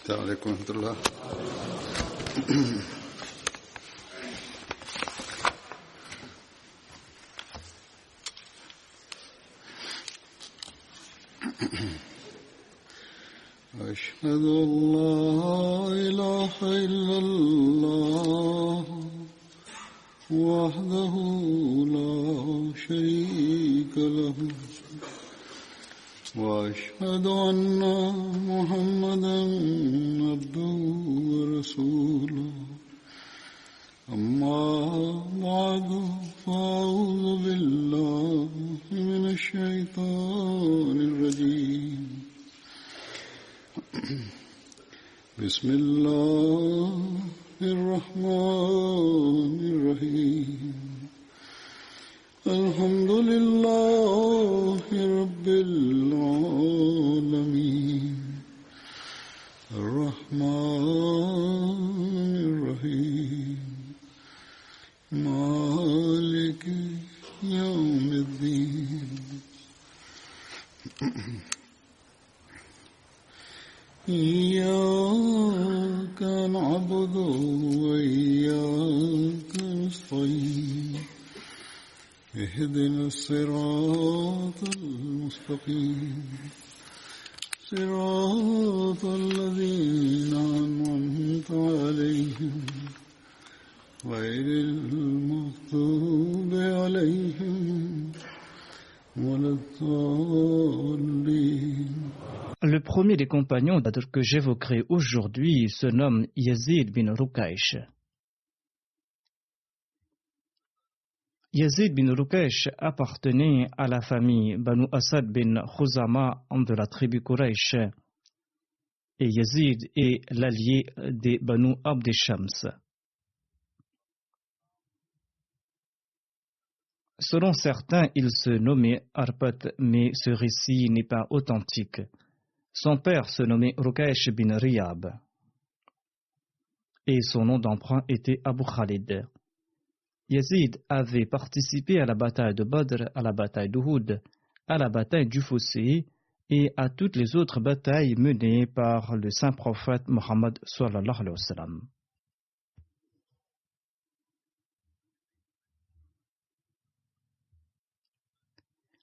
السلام عليكم ورحمة الله. أشهد أن لا إله إلا الله وحده لا شريك له وأشهد أن محمدا عبده ورسوله أما بعد فأعوذ بالله من الشيطان الرجيم بسم الله الرحمن الرحيم الحمد لله رب العالمين الرحمن الرحيم مالك يوم الدين إياك نعبد وإياك نستعين اهدنا الصراط المستقيم صراط الذين أنعمت عليهم غير المغضوب عليهم ولا الضالين. Le premier des compagnons que j'évoquerai aujourd'hui se nomme Yazid bin Rukaysh. Yazid bin Rukaysh appartenait à la famille Banu Asad bin Khuzama de la tribu Quraysh, et Yazid est l'allié des Banu Abd Shams. Selon certains, il se nommait Arpat, mais ce récit n'est pas authentique. Son père se nommait Rukaysh bin Riyab et son nom d'emprunt était Abu Khalid. Yazid avait participé à la bataille de Badr, à la bataille d'Uhud, à la bataille du Fossé et à toutes les autres batailles menées par le saint prophète Mohammed sallallahu alayhi wa sallam.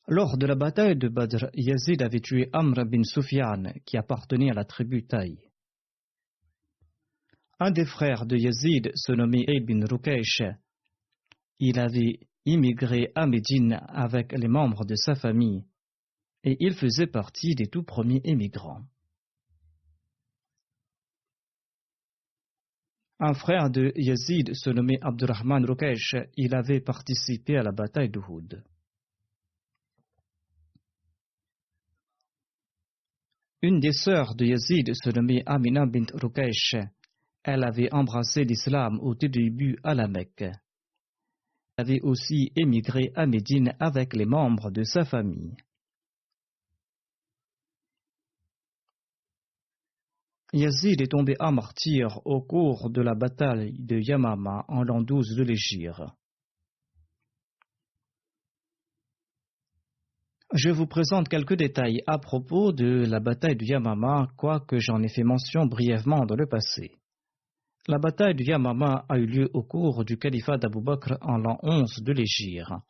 Lors de la bataille de Badr, Yazid avait tué Amr bin Sufyan, qui appartenait à la tribu Taï. Un des frères de Yazid se nommait Eid bin Rukaysh. Il avait immigré à Médine avec les membres de sa famille et il faisait partie des tout premiers émigrants. Un frère de Yazid se nommait Abdurrahman Rukaysh. Il avait participé à la bataille d'Uhud. Une des sœurs de Yazid se nommait Amina bint Rukaysh. Elle avait embrassé l'islam au tout début à la Mecque. Elle avait aussi émigré à Médine avec les membres de sa famille. Yazid est tombé à martyr au cours de la bataille de Yamama en l'an 12 de l'Hégire. Je vous présente quelques détails à propos de la bataille de Yamama, quoique j'en ai fait mention brièvement dans le passé. La bataille de Yamama a eu lieu au cours du califat d'Abu Bakr en l'an 11 de l'Hégire.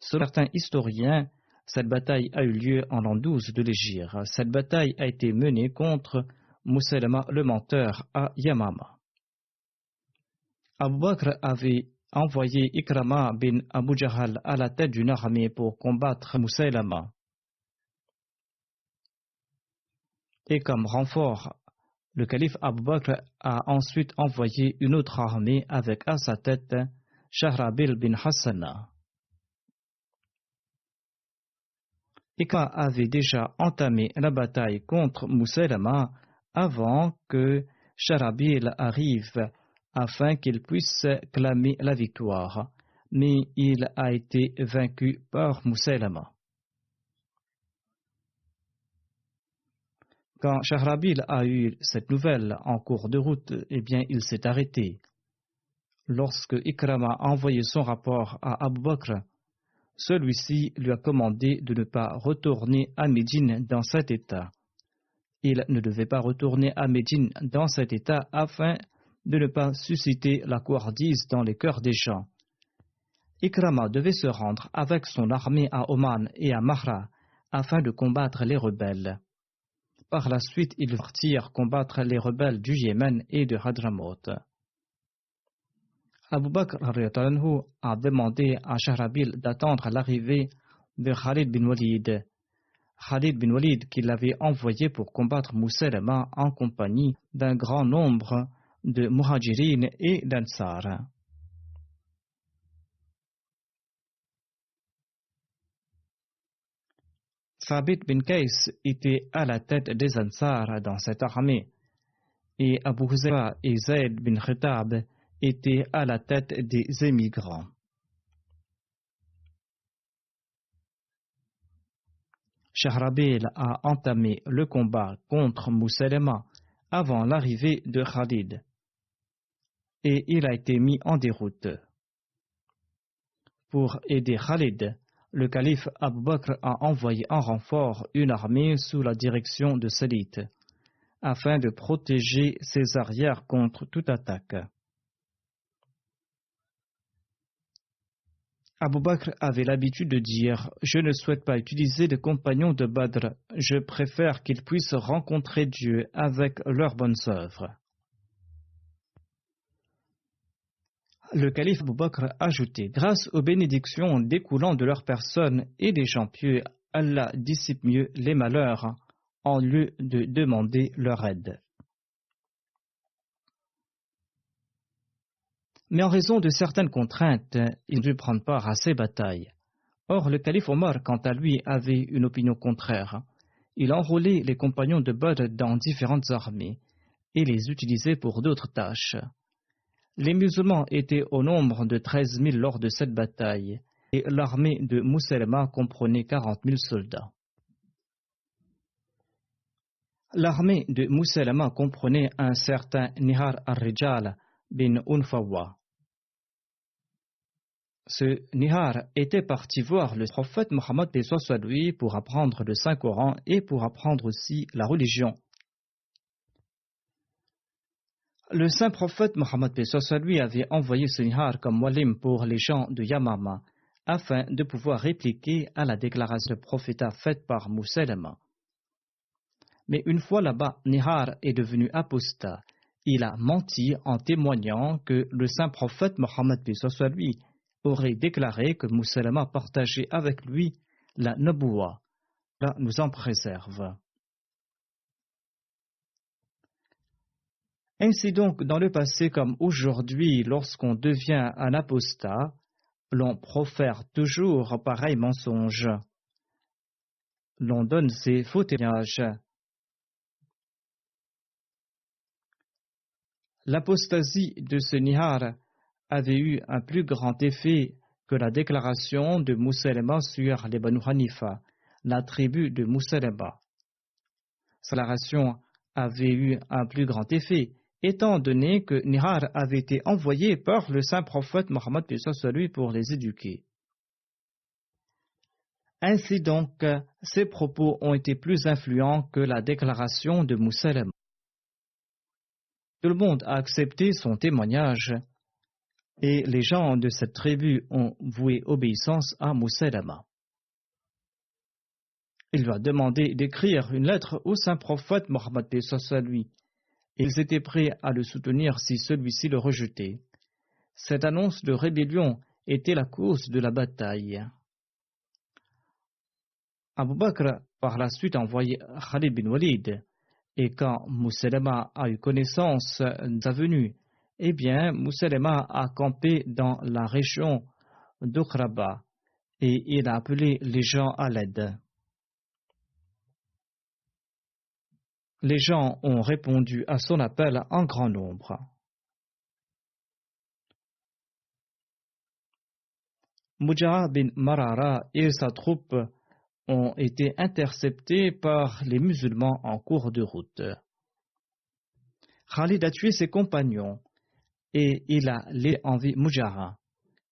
Selon certains historiens, cette bataille a eu lieu en l'an 12 de l'Hégire. Cette bataille a été menée contre Musaylama le menteur à Yamama. Abu Bakr avait envoyé Ikrama bin Abu Jahal à la tête d'une armée pour combattre Musaylama. Et comme renfort, le calife Abu Bakr a ensuite envoyé une autre armée avec à sa tête Shahrabil bin Hassana. Ikrama avait déjà entamé la bataille contre Musaylama avant que Shahrabil arrive afin qu'il puisse clamer la victoire, mais il a été vaincu par Musaylama. Quand Shahrabil a eu cette nouvelle en cours de route, il s'est arrêté. Lorsque Ikrama a envoyé son rapport à Abu Bakr, celui-ci lui a commandé de ne pas retourner à Médine dans cet état. Il ne devait pas retourner à Médine dans cet état afin de ne pas susciter la couardise dans les cœurs des gens. Ikrama devait se rendre avec son armée à Oman et à Mahra afin de combattre les rebelles. Par la suite, ils partirent combattre les rebelles du Yémen et de Hadramaut. Abu Bakr a demandé à Shahrabil d'attendre l'arrivée de Khalid bin Walid. Khalid bin Walid qui l'avait envoyé pour combattre Moussailama en compagnie d'un grand nombre de Muhajirin et d'Ansar. Thabit bin Qais était à la tête des Ansar dans cette armée et Abu Huzaifa et Zayd bin Khitab étaient à la tête des émigrants. Shahrabil a entamé le combat contre Moussailama avant l'arrivée de Khalid et il a été mis en déroute. Pour aider Khalid, le calife Abu Bakr a envoyé en renfort une armée sous la direction de Salih afin de protéger ses arrières contre toute attaque. Abu Bakr avait l'habitude de dire « Je ne souhaite pas utiliser les compagnons de Badr, je préfère qu'ils puissent rencontrer Dieu avec leurs bonnes œuvres. » Le calife Abu Bakr ajoutait « Grâce aux bénédictions découlant de leur personne et des gens pieux, Allah dissipe mieux les malheurs en lieu de demander leur aide. » Mais en raison de certaines contraintes, il dut prendre part à ces batailles. Or, le calife Omar, quant à lui, avait une opinion contraire. Il enrôlait les compagnons de Badr dans différentes armées et les utilisait pour d'autres tâches. Les musulmans étaient au nombre de 13 000 lors de cette bataille et l'armée de Moussailama comprenait 40 000 soldats. L'armée de Moussailama comprenait un certain Nihar al-Rijal bin Unfawa. Ce Nihar était parti voir le prophète Mohammed lui pour apprendre le Saint-Coran et pour apprendre aussi la religion. Le saint prophète Mohammed lui avait envoyé ce Nihar comme muallim pour les gens de Yamama afin de pouvoir répliquer à la déclaration de prophétat faite par Moussailama. Mais une fois là-bas, Nihar est devenu apostat. Il a menti en témoignant que le saint prophète Mohammed lui aurait déclaré que Moussailama partageait avec lui la Naboua. Là, nous en préserve. Ainsi donc, dans le passé comme aujourd'hui, lorsqu'on devient un apostat, l'on profère toujours pareil mensonge. L'on donne ses faux témoignages. L'apostasie de ce Nihar avait eu un plus grand effet que la déclaration de Moussailama sur les Banu Hanifa, la tribu de Moussailama. Sa déclaration avait eu un plus grand effet, étant donné que Nihar avait été envoyé par le saint prophète Mohammed pour les éduquer. Ainsi donc, ses propos ont été plus influents que la déclaration de Moussailama. Tout le monde a accepté son témoignage et les gens de cette tribu ont voué obéissance à Moussailama. Il lui a demandé d'écrire une lettre au saint prophète Mohammed lui. Ils étaient prêts à le soutenir si celui-ci le rejetait. Cette annonce de rébellion était la cause de la bataille. Abu Bakr par la suite a envoyé Khalid bin Walid. Et quand Moussailama a eu connaissance de sa venue, eh bien, Moussailama a campé dans la région d'Okraba et il a appelé les gens à l'aide. Les gens ont répondu à son appel en grand nombre. Mujah bin Marara et sa troupe ont été interceptés par les musulmans en cours de route. Khalid a tué ses compagnons et il a laissé en vie Mujah,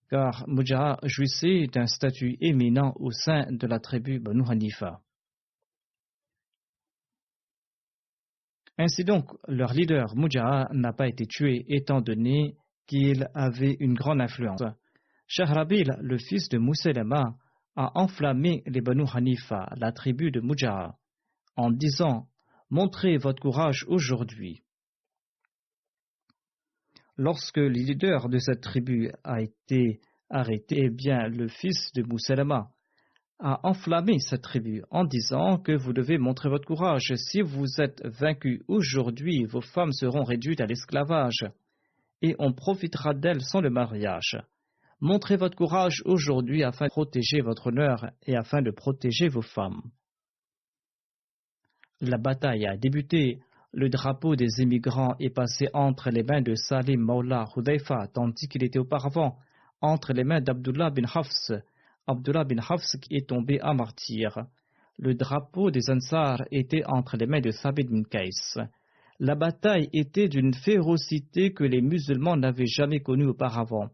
car Mujah jouissait d'un statut éminent au sein de la tribu Banu Hanifa. Ainsi donc, leur leader Mujaha n'a pas été tué étant donné qu'il avait une grande influence. Shahrabil, le fils de Musaylama, a enflammé les Banu Hanifa, la tribu de Mujaha, en disant « Montrez votre courage aujourd'hui ». Lorsque le leader de cette tribu a été arrêté, eh bien, le fils de Musaylama a enflammé cette tribu en disant que vous devez montrer votre courage. Si vous êtes vaincus aujourd'hui, vos femmes seront réduites à l'esclavage et on profitera d'elles sans le mariage. Montrez votre courage aujourd'hui afin de protéger votre honneur et afin de protéger vos femmes. La bataille a débuté. Le drapeau des émigrants est passé entre les mains de Salim Maula Hudayfa, tandis qu'il était auparavant entre les mains d'Abdullah bin Hafs. Abdullah bin Hafs qui est tombé à martyr. Le drapeau des Ansar était entre les mains de Thabit bin Qais. La bataille était d'une férocité que les musulmans n'avaient jamais connue auparavant.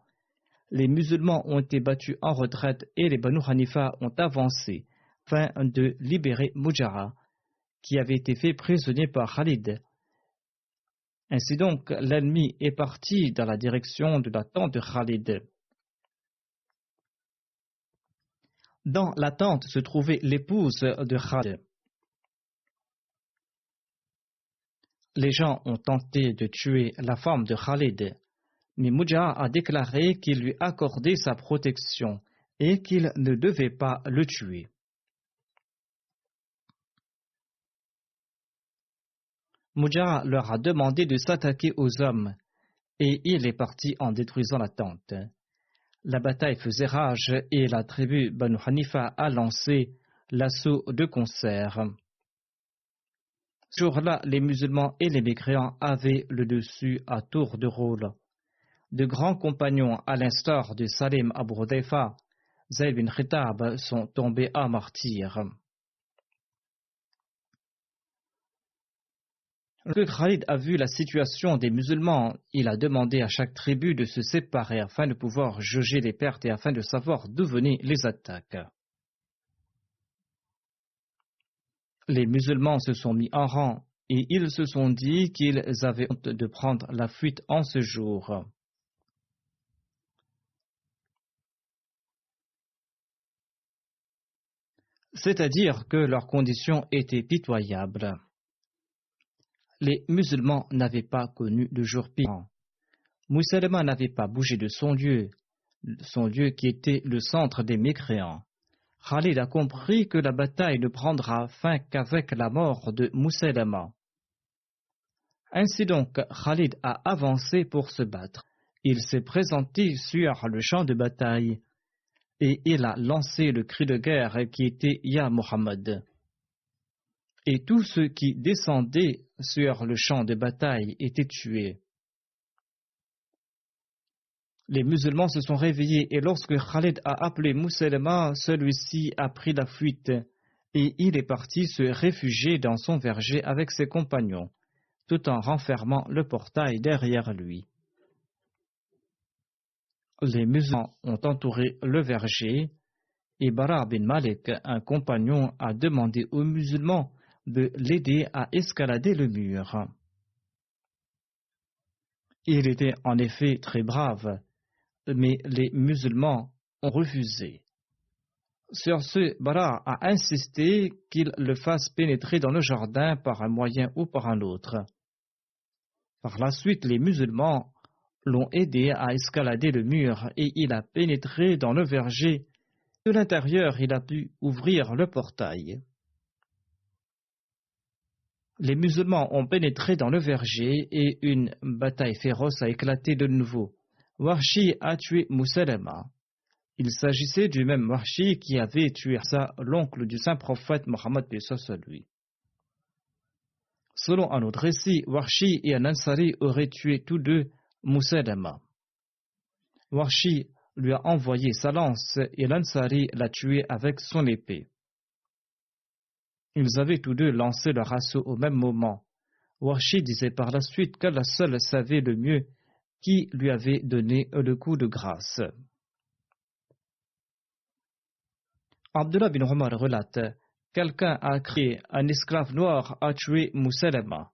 Les musulmans ont été battus en retraite et les Banu Hanifa ont avancé afin de libérer Mujaha, qui avait été fait prisonnier par Khalid. Ainsi donc, l'ennemi est parti dans la direction de la tente de Khalid. Dans la tente se trouvait l'épouse de Khalid. Les gens ont tenté de tuer la femme de Khalid, mais Mujaha a déclaré qu'il lui accordait sa protection et qu'il ne devait pas le tuer. Mujaha leur a demandé de s'attaquer aux hommes et il est parti en détruisant la tente. La bataille faisait rage et la tribu Banu Hanifa a lancé l'assaut de concert. Ce jour-là, les musulmans et les mécréants avaient le dessus à tour de rôle. De grands compagnons, à l'instar de Salim Abu Hudayfa, Zayd bin Khitab, sont tombés à martyr. Lorsque Khalid a vu la situation des musulmans, il a demandé à chaque tribu de se séparer afin de pouvoir jauger les pertes et afin de savoir d'où venaient les attaques. Les musulmans se sont mis en rang et ils se sont dit qu'ils avaient honte de prendre la fuite en ce jour. C'est-à-dire que leurs conditions étaient pitoyables. Les musulmans n'avaient pas connu de jour pire. Musaylama n'avait pas bougé de son lieu qui était le centre des mécréants. Khalid a compris que la bataille ne prendra fin qu'avec la mort de Musaylama. Ainsi donc, Khalid a avancé pour se battre. Il s'est présenté sur le champ de bataille et il a lancé le cri de guerre qui était « Ya Muhammad ». Et tous ceux qui descendaient sur le champ de bataille étaient tués. Les musulmans se sont réveillés et lorsque Khalid a appelé Musaylama, celui-ci a pris la fuite et il est parti se réfugier dans son verger avec ses compagnons, tout en renfermant le portail derrière lui. Les musulmans ont entouré le verger et Bara bin Malik, un compagnon, a demandé aux musulmans de l'aider à escalader le mur. Il était en effet très brave, mais les musulmans ont refusé. Sur ce, Bara a insisté qu'il le fasse pénétrer dans le jardin par un moyen ou par un autre. Par la suite, les musulmans l'ont aidé à escalader le mur et il a pénétré dans le verger. De l'intérieur, il a pu ouvrir le portail. Les musulmans ont pénétré dans le verger et une bataille féroce a éclaté de nouveau. Wahshi a tué Musaylama. Il s'agissait du même Wahshi qui avait tué l'oncle du saint prophète Mohammed lui. Selon un autre récit, Wahshi et un Ansari auraient tué tous deux Musaylama. Wahshi lui a envoyé sa lance et l'Ansari l'a tué avec son épée. Ils avaient tous deux lancé leur assaut au même moment. Wahshi disait par la suite qu'Allah seul savait le mieux qui lui avait donné le coup de grâce. Abdullah bin Omar relate, quelqu'un a crié, un esclave noir a tué Musaylama.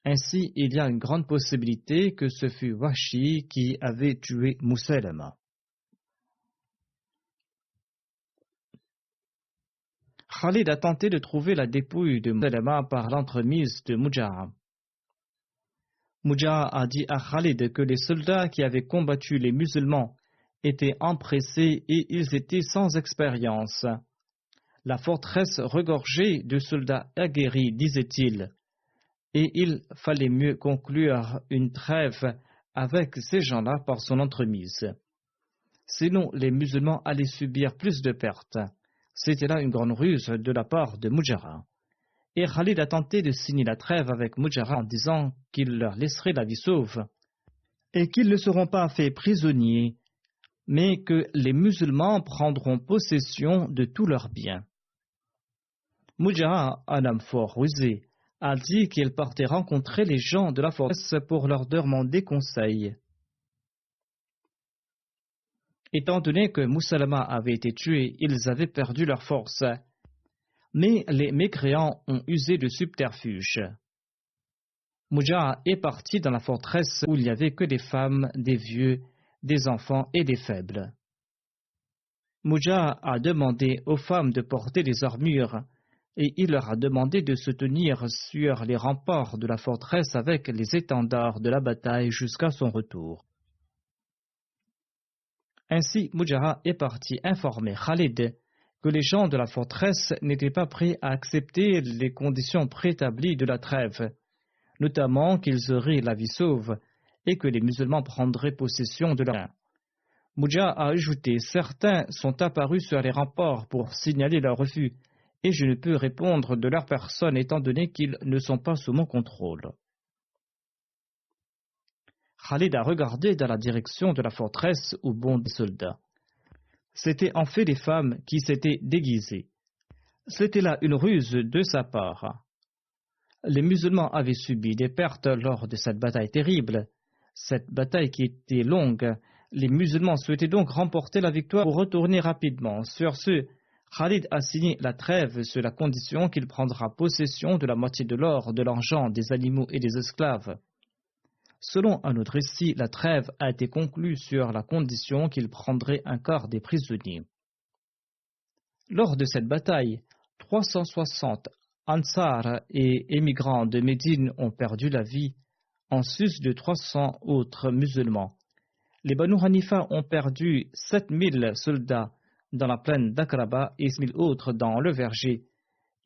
Ainsi, il y a une grande possibilité que ce fut Wahshi qui avait tué Musaylama. Khalid a tenté de trouver la dépouille de Musaylama par l'entremise de Mujaha. Mujaha a dit à Khalid que les soldats qui avaient combattu les musulmans étaient empressés et ils étaient sans expérience. La forteresse regorgeait de soldats aguerris, disait-il, et il fallait mieux conclure une trêve avec ces gens-là par son entremise. Sinon, les musulmans allaient subir plus de pertes. C'était là une grande ruse de la part de Mujaha. Et Khalid a tenté de signer la trêve avec Mujaha en disant qu'il leur laisserait la vie sauve et qu'ils ne seront pas faits prisonniers, mais que les musulmans prendront possession de tous leurs biens. Mujaha, un homme fort rusé, a dit qu'il partait rencontrer les gens de la forteresse pour leur demander conseil. Étant donné que Musaylama avait été tué, ils avaient perdu leur force. Mais les mécréants ont usé de subterfuge. Mujaha est parti dans la forteresse où il n'y avait que des femmes, des vieux, des enfants et des faibles. Mujaha a demandé aux femmes de porter des armures et il leur a demandé de se tenir sur les remparts de la forteresse avec les étendards de la bataille jusqu'à son retour. Ainsi, Mujaha est parti informer Khalid que les gens de la forteresse n'étaient pas prêts à accepter les conditions préétablies de la trêve, notamment qu'ils auraient la vie sauve et que les musulmans prendraient possession de leur bien. Mujaha a ajouté: certains sont apparus sur les remparts pour signaler leur refus, et je ne peux répondre de leur personne étant donné qu'ils ne sont pas sous mon contrôle. Khalid a regardé dans la direction de la forteresse où bondent des soldats. C'étaient en fait des femmes qui s'étaient déguisées. C'était là une ruse de sa part. Les musulmans avaient subi des pertes lors de cette bataille terrible. Cette bataille qui était longue, les musulmans souhaitaient donc remporter la victoire pour retourner rapidement. Sur ce, Khalid a signé la trêve sur la condition qu'il prendra possession de la moitié de l'or, de l'argent, des animaux et des esclaves. Selon un autre récit, la trêve a été conclue sur la condition qu'il prendrait un quart des prisonniers. Lors de cette bataille, 360 Ansar et émigrants de Médine ont perdu la vie, en sus de 300 autres musulmans. Les Banu Hanifa ont perdu 7000 soldats dans la plaine d'Akraba et 6000 autres dans le verger,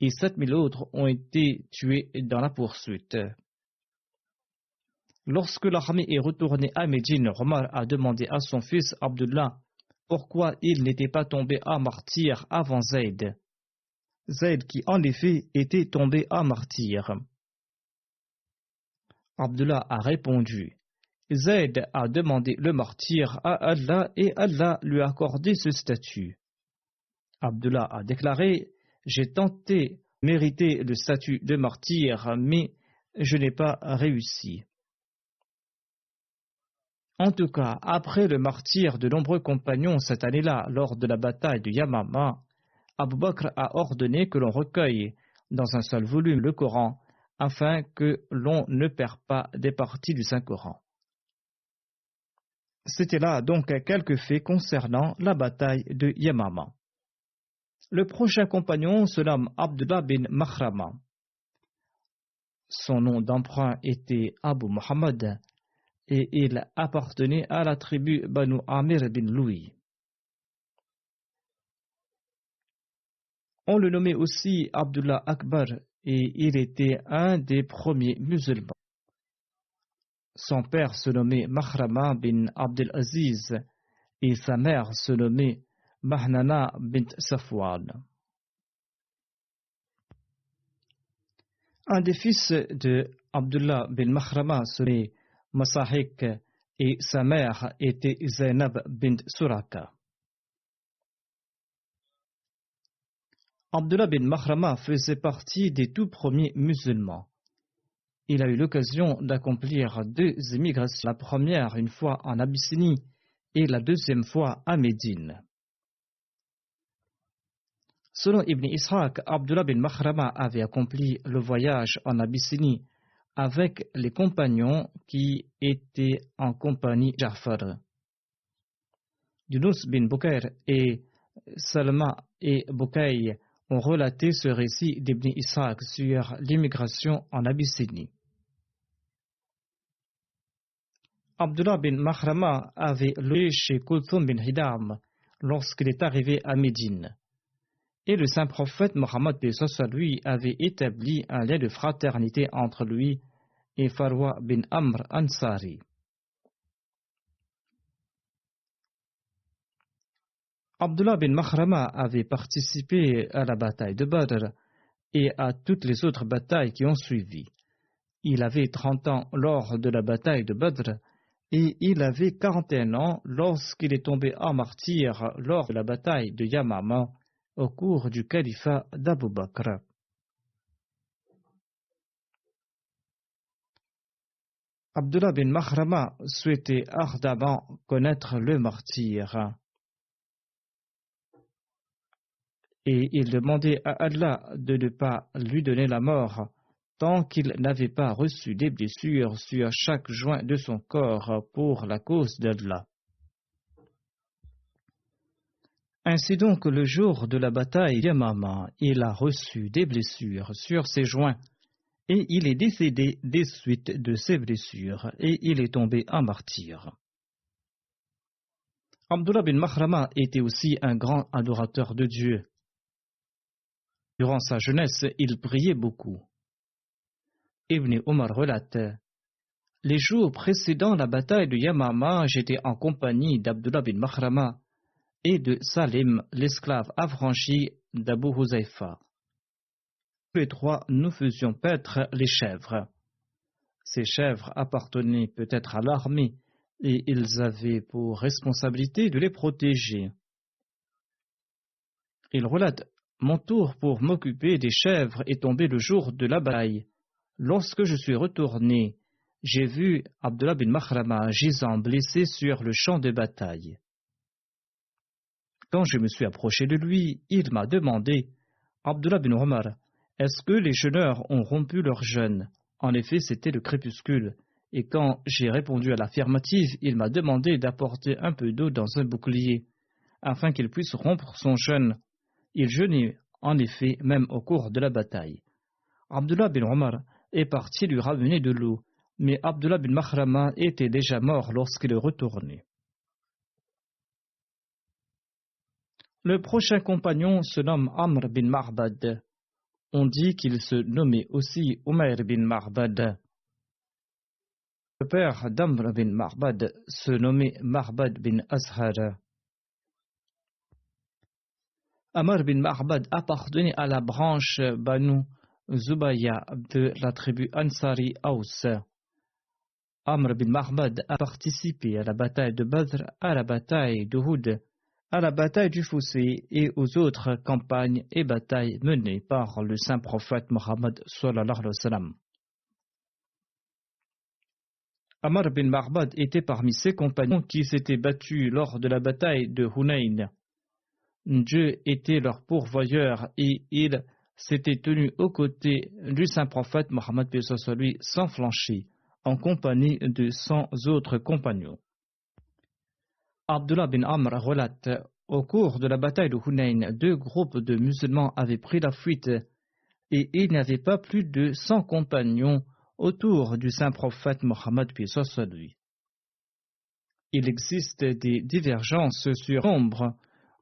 et 7000 autres ont été tués dans la poursuite. Lorsque l'armée est retournée à Médine, Omar a demandé à son fils Abdullah pourquoi il n'était pas tombé à martyr avant Zayd. Zayd qui en effet était tombé à martyr. Abdullah a répondu: Zayd a demandé le martyr à Allah et Allah lui a accordé ce statut. Abdullah a déclaré: j'ai tenté de mériter le statut de martyr, mais je n'ai pas réussi. En tout cas, après le martyre de nombreux compagnons cette année-là, lors de la bataille de Yamama, Abu Bakr a ordonné que l'on recueille dans un seul volume le Coran, afin que l'on ne perd pas des parties du Saint-Coran. C'était là donc quelques faits concernant la bataille de Yamama. Le prochain compagnon se nomme Abdullah bin Makhrama. Son nom d'emprunt était Abu Muhammad, et il appartenait à la tribu Banu Amir bin Louis. On le nommait aussi Abdullah Akbar et il était un des premiers musulmans. Son père se nommait Makhrama bin Abdel Aziz et sa mère se nommait Mahnana bint Safwan. Un des fils de Abdullah bin Makhrama se nommait Masahik et sa mère était Zainab bint Suraka. Abdullah bin Makhrama faisait partie des tout premiers musulmans. Il a eu l'occasion d'accomplir 2 émigrations, la première une fois en Abyssinie et la deuxième fois à Médine. Selon Ibn Ishaq, Abdullah bin Makhrama avait accompli le voyage en Abyssinie avec les compagnons qui étaient en compagnie de Ja'far. Yunus bin Bukair et Salma et Bukay ont relaté ce récit d'Ibn Ishaq sur l'immigration en Abyssinie. Abdullah bin Makhrama avait loué chez Kulthum bin Hidam lorsqu'il est arrivé à Médine. Et le saint prophète Mohammed lui avait établi un lien de fraternité entre lui et Farwa bin Amr Ansari. Abdullah bin Makhrama avait participé à la bataille de Badr et à toutes les autres batailles qui ont suivi. Il avait 30 ans lors de la bataille de Badr et il avait 41 ans lorsqu'il est tombé en martyr lors de la bataille de Yamama au cours du califat d'Abu Bakr. Abdullah bin Makhrama souhaitait ardemment connaître le martyr. Et il demandait à Allah de ne pas lui donner la mort tant qu'il n'avait pas reçu des blessures sur chaque joint de son corps pour la cause d'Allah. Ainsi donc, le jour de la bataille Yamama, il a reçu des blessures sur ses joints et il est décédé des suites de ces blessures et il est tombé en martyr. Abdullah bin Makhrama était aussi un grand adorateur de Dieu. Durant sa jeunesse, il priait beaucoup. Ibn Omar relate: les jours précédant la bataille de Yamama, j'étais en compagnie d'Abdullah bin Makhrama et de Salim, l'esclave affranchi d'Abu Huzaifa. Tous les trois, nous faisions paître les chèvres. Ces chèvres appartenaient peut-être à l'armée et ils avaient pour responsabilité de les protéger. Il relate: mon tour pour m'occuper des chèvres est tombé le jour de la bataille. Lorsque je suis retourné, j'ai vu Abdullah bin Makhrama gisant blessé sur le champ de bataille. Quand je me suis approché de lui, il m'a demandé: Abdullah bin Omar, est-ce que les jeûneurs ont rompu leur jeûne? En effet, c'était le crépuscule. Et quand j'ai répondu à l'affirmative, il m'a demandé d'apporter un peu d'eau dans un bouclier, afin qu'il puisse rompre son jeûne. Il jeûnait en effet même au cours de la bataille. Abdullah bin Omar est parti lui ramener de l'eau, mais Abdullah bin Makhrama était déjà mort lorsqu'il est retourné. Le prochain compagnon se nomme Amr bin Ma'bad. On dit qu'il se nommait aussi Umayr bin Ma'bad. Le père d'Amr bin Ma'bad se nommait Ma'bad bin Azhar. Amr bin Ma'bad appartenait à la branche Banu Zubayya de la tribu Ansari Aus. Amr bin Ma'bad a participé à la bataille de Badr, à la bataille d'Uhud, à la bataille du Fossé et aux autres campagnes et batailles menées par le saint prophète Mohammed sallallahu alayhi wa sallam. Amr bin Ma'bad était parmi ses compagnons qui s'étaient battus lors de la bataille de Hunayn. Dieu était leur pourvoyeur et il s'était tenu aux côtés du saint prophète Mohammed lui sans flancher, en compagnie de 100 autres compagnons. Abdullah bin Amr relate: au cours de la bataille de Hunayn, 2 groupes de musulmans avaient pris la fuite et il n'y avait pas plus de 100 compagnons autour du saint prophète Mohammed lui. Il existe des divergences sur nombre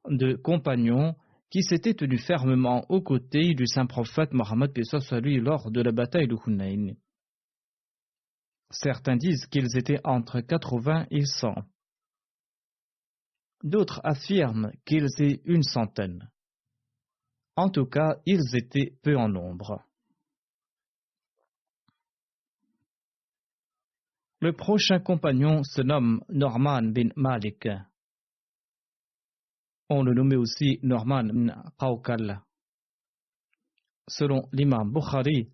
de compagnons qui s'étaient tenus fermement aux côtés du saint prophète Mohammed lui lors de la bataille de Hunayn. Certains disent qu'ils étaient entre 80 et 100. D'autres affirment qu'ils étaient une centaine. En tout cas, ils étaient peu en nombre. Le prochain compagnon se nomme Norman bin Malik. On le nommait aussi Norman bin Qawqal. Selon l'imam Bukhari,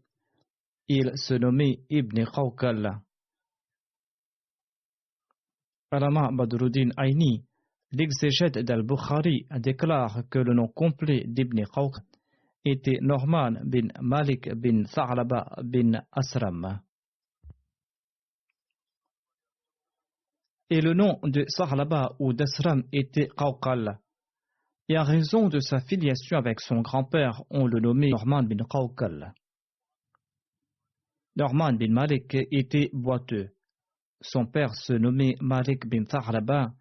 il se nommait Ibn Qawqal. Alama Badruddin Aini, l'exégète d'Al-Bukhari, déclare que le nom complet d'Ibn Qawqal était Norman bin Malik bin Tha'laba bin Asram. et le nom de Sahlaba ou d'Asram était Qawqal. Et à raison de sa filiation avec son grand-père, on le nommait Norman bin Qawqal. Norman bin Malik était boiteux. Son père se nommait Malik bin Sahlaba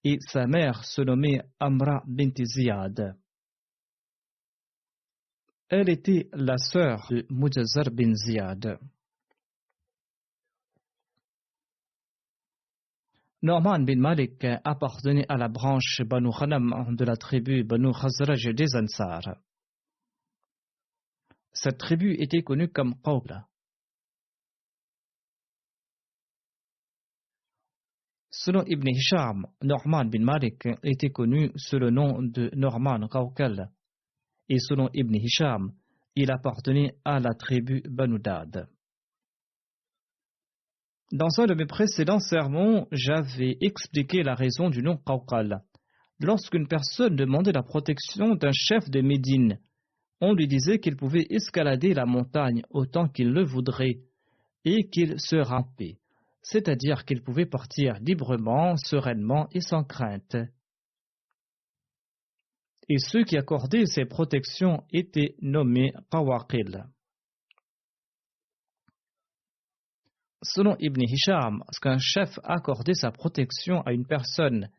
et sa mère se nommait Amra bint Ziyad. Elle était la sœur de Mujazzar bin Ziyad. Norman bin Malik appartenait à la branche Banu Ghanam de la tribu Banu Khazraj des Ansar. Cette tribu était connue comme Qawqal. Selon Ibn Hisham, Norman bin Malik était connu sous le nom de Norman Qawqal. Et selon Ibn Hisham, il appartenait à la tribu Banu Dad. Dans un de mes précédents sermons, j'avais expliqué la raison du nom Qawqal. Lorsqu'une personne demandait la protection d'un chef de Médine, on lui disait qu'il pouvait escalader la montagne autant qu'il le voudrait et qu'il serait en paix, c'est-à-dire qu'il pouvait partir librement, sereinement et sans crainte. Et ceux qui accordaient ces protections étaient nommés Qawaqil. Selon Ibn Hisham, lorsqu'un chef accordait sa protection à une personne,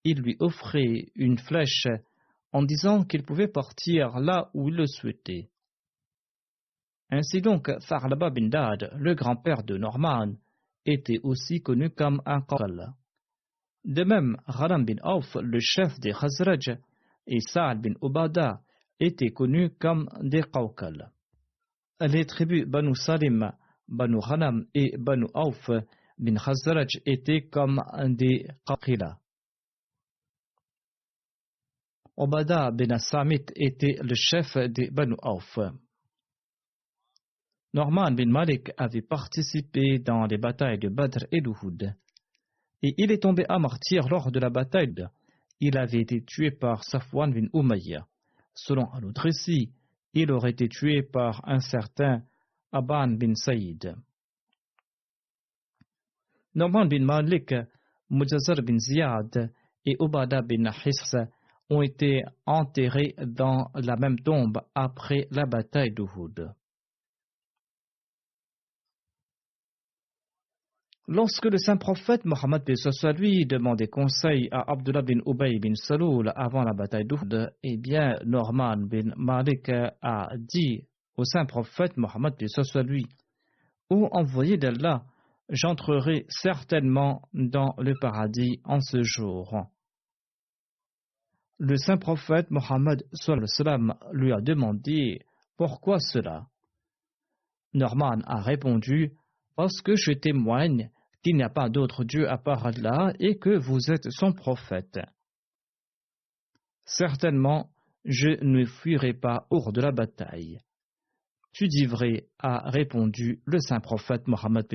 il lui offrait une flèche en disant qu'il pouvait partir là où il le souhaitait. Ainsi donc, Tharlaba bin Dad, le grand-père de Norman, était aussi connu comme un Qawqal. De même, Ghanam bin Auf, le chef des Khazraj, et Sa'ad bin Ubada étaient connus comme des Qawqal. Les tribus Banu Salim, Banu Ghanam et Banu Auf bin Khazraj étaient comme des Qawqila. Ubada bin Samit était le chef des Banu Auf. Norman bin Malik avait participé dans les batailles de Badr et d'Uhud. Et il est tombé à martyr lors de la bataille. Il avait été tué par Safwan bin Umayya. Selon un autre récit, il aurait été tué par un certain Aban bin Saïd. Norman bin Malik, Mujazzar bin Ziyad et Ubada bin Hiss ont été enterrés dans la même tombe après la bataille d'Uhud. Lorsque le saint prophète Mohammed lui demandait conseil à Abdullah bin Ubay bin Saloul avant la bataille d'Uhud, eh bien Norman bin Malik a dit au saint prophète Mohammed lui, ô envoyé d'Allah, j'entrerai certainement dans le paradis en ce jour. Le saint prophète Mohammed lui a demandé pourquoi cela. Norman a répondu, parce que je témoigne qu'il n'y a pas d'autre Dieu à part Allah et que vous êtes son prophète. Certainement, je ne fuirai pas hors de la bataille. Tu dis vrai, a répondu le saint prophète Mohammed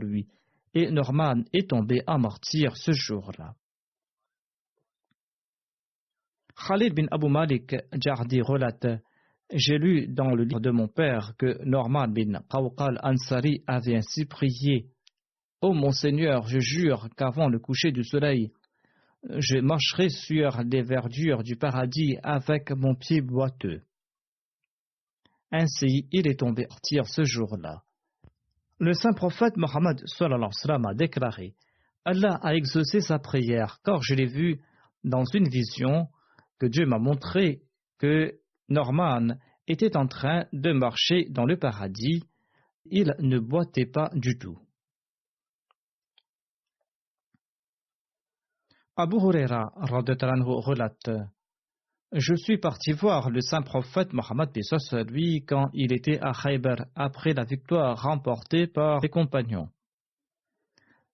lui, et Norman est tombé à martyr ce jour-là. Khalid bin Abu Malik Jardi relate: j'ai lu dans le livre de mon père que Norman bin Qawqal Ansari avait ainsi prié: ô mon Seigneur, je jure qu'avant le coucher du soleil, je marcherai sur les verdures du paradis avec mon pied boiteux. Ainsi, il est tombé martyr ce jour-là. Le saint prophète Mohammed a déclaré: Allah a exaucé sa prière, car je l'ai vu dans une vision que Dieu m'a montré que Norman était en train de marcher dans le paradis. Il ne boitait pas du tout. Abu Huraira relate: je suis parti voir le saint prophète Mohammed lui quand il était à Khaybar après la victoire remportée par ses compagnons.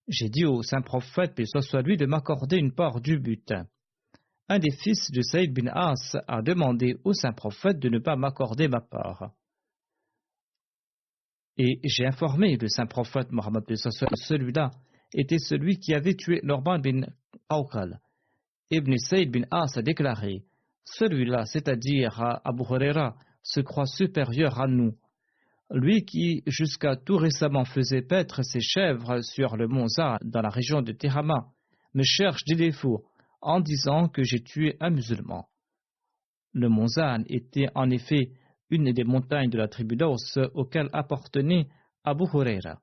J'ai dit au saint prophète lui de m'accorder une part du butin. Un des fils de Saïd bin As a demandé au saint prophète de ne pas m'accorder ma part. Et j'ai informé le saint prophète Mohammed celui-là était celui qui avait tué Norman bin Qawqal. Ibn Saïd bin As a déclaré: celui-là, c'est-à-dire Abu Huraira, se croit supérieur à nous. Lui qui, jusqu'à tout récemment, faisait paître ses chèvres sur le mont Za dans la région de Tehama, me cherche des défauts en disant que j'ai tué un musulman. Le mont Zan était en effet une des montagnes de la tribu d'Aus auxquelles appartenait Abu Huraira.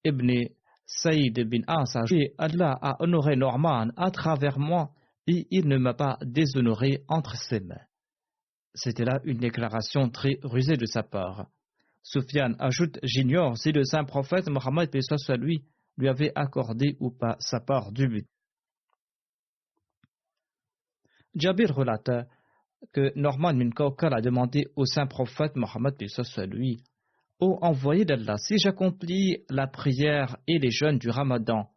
Ibn Saïd bin As a dit: Allah a honoré Norman à travers moi et il ne m'a pas déshonoré entre ses mains. C'était là une déclaration très rusée de sa part. Soufiane ajoute: j'ignore si le saint prophète Mohammed lui avait accordé ou pas sa part du but. Jabir relate que Norman bin Kawkal a demandé au saint prophète Mohammed lui: ô envoyé d'Allah, si j'accomplis la prière et les jeûnes du Ramadan,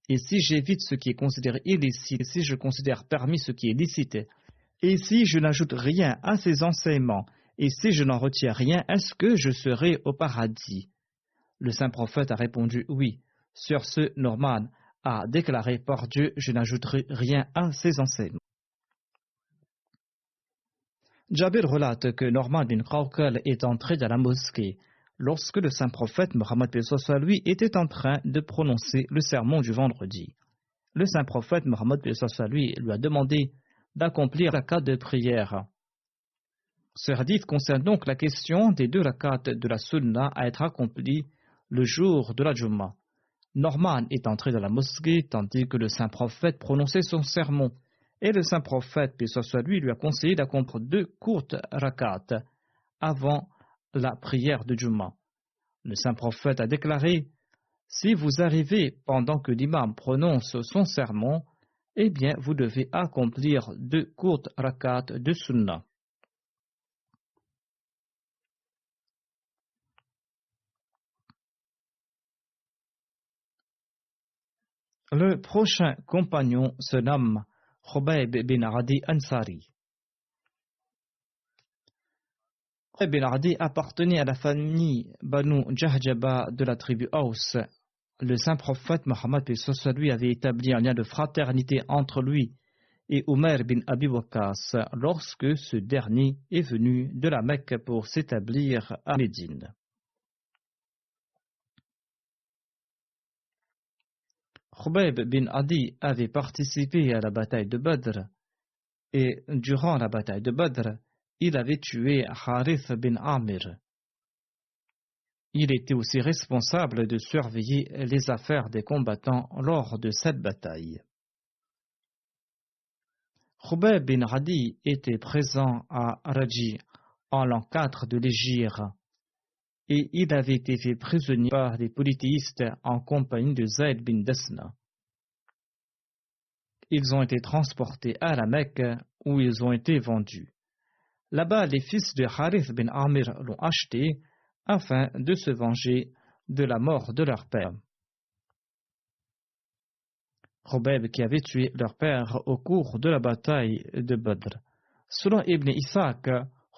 et si j'évite ce qui est considéré illicite, et si je considère permis ce qui est licite, et si je n'ajoute rien à ces enseignements, et si je n'en retiens rien, est-ce que je serai au paradis? Le saint prophète a répondu oui. Sur ce, Norman a déclaré: par Dieu, je n'ajouterai rien à ces enseignements. Jabir relate que Norman bin Kawkal est entré dans la mosquée lorsque le saint prophète Mohammed lui était en train de prononcer le sermon du vendredi. Le saint prophète Mohammed lui a demandé d'accomplir la rakat de prière. Ce hadith concerne donc la question des 2 rakats de la sunna à être accomplis le jour de la Jumma. Norman est entré dans la mosquée tandis que le saint prophète prononçait son sermon, et le saint prophète, paix soit lui a conseillé d'accomplir 2 courtes rakats avant la prière de Jumma. Le saint prophète a déclaré: si vous arrivez pendant que l'imam prononce son sermon, eh bien vous devez accomplir 2 courtes rakats de sunna. Le prochain compagnon se nomme Khubayb bin Adi Ansari. Khubayb bin Adi appartenait à la famille Banu Jahjaba de la tribu Aus. Le saint prophète Mohammed lui avait établi un lien de fraternité entre lui et Omer bin Abi Waqqas lorsque ce dernier est venu de la Mecque pour s'établir à Médine. Khubayb bin Adi avait participé à la bataille de Badr et durant la bataille de Badr, il avait tué Harith bin Amir. Il était aussi responsable de surveiller les affaires des combattants lors de cette bataille. Khubayb bin Adi était présent à Raji en l'an 4 de l'Hégire et il avait été fait prisonnier par des polythéistes en compagnie de Zayd bin Dasna. Ils ont été transportés à la Mecque où ils ont été vendus. Là-bas, les fils de Harith bin Amir l'ont acheté afin de se venger de la mort de leur père. Khubayb qui avait tué leur père au cours de la bataille de Badr. Selon Ibn Ishaq,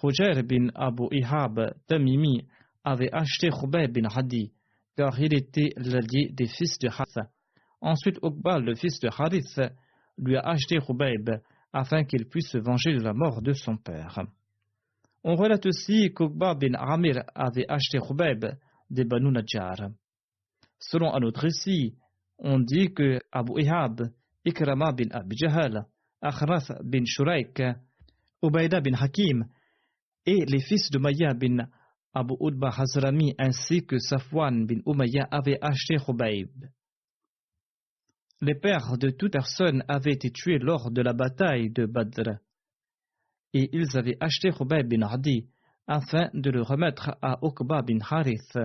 Hujair bin Abu Ihab Tamimi avait acheté Khubayb bin Adi car il était l'allié des fils de Harith. Ensuite, Uqba, le fils de Harith, lui a acheté Khubayb afin qu'il puisse se venger de la mort de son père. On relate aussi qu'Uqba bin Amir avait acheté Khubayb des Banu Najjar. Selon un autre récit, on dit que Abu Ihab, Ikrama bin Abi Jahal, Akhrath bin Shuraik, Ubayda bin Hakim et les fils de Maya bin Abu Udba Hazrami ainsi que Safwan bin Umayya avaient acheté Khubayb. Les pères de toute personne avaient été tués lors de la bataille de Badr et ils avaient acheté Khubayb bin Adi afin de le remettre à Uqba bin Harith.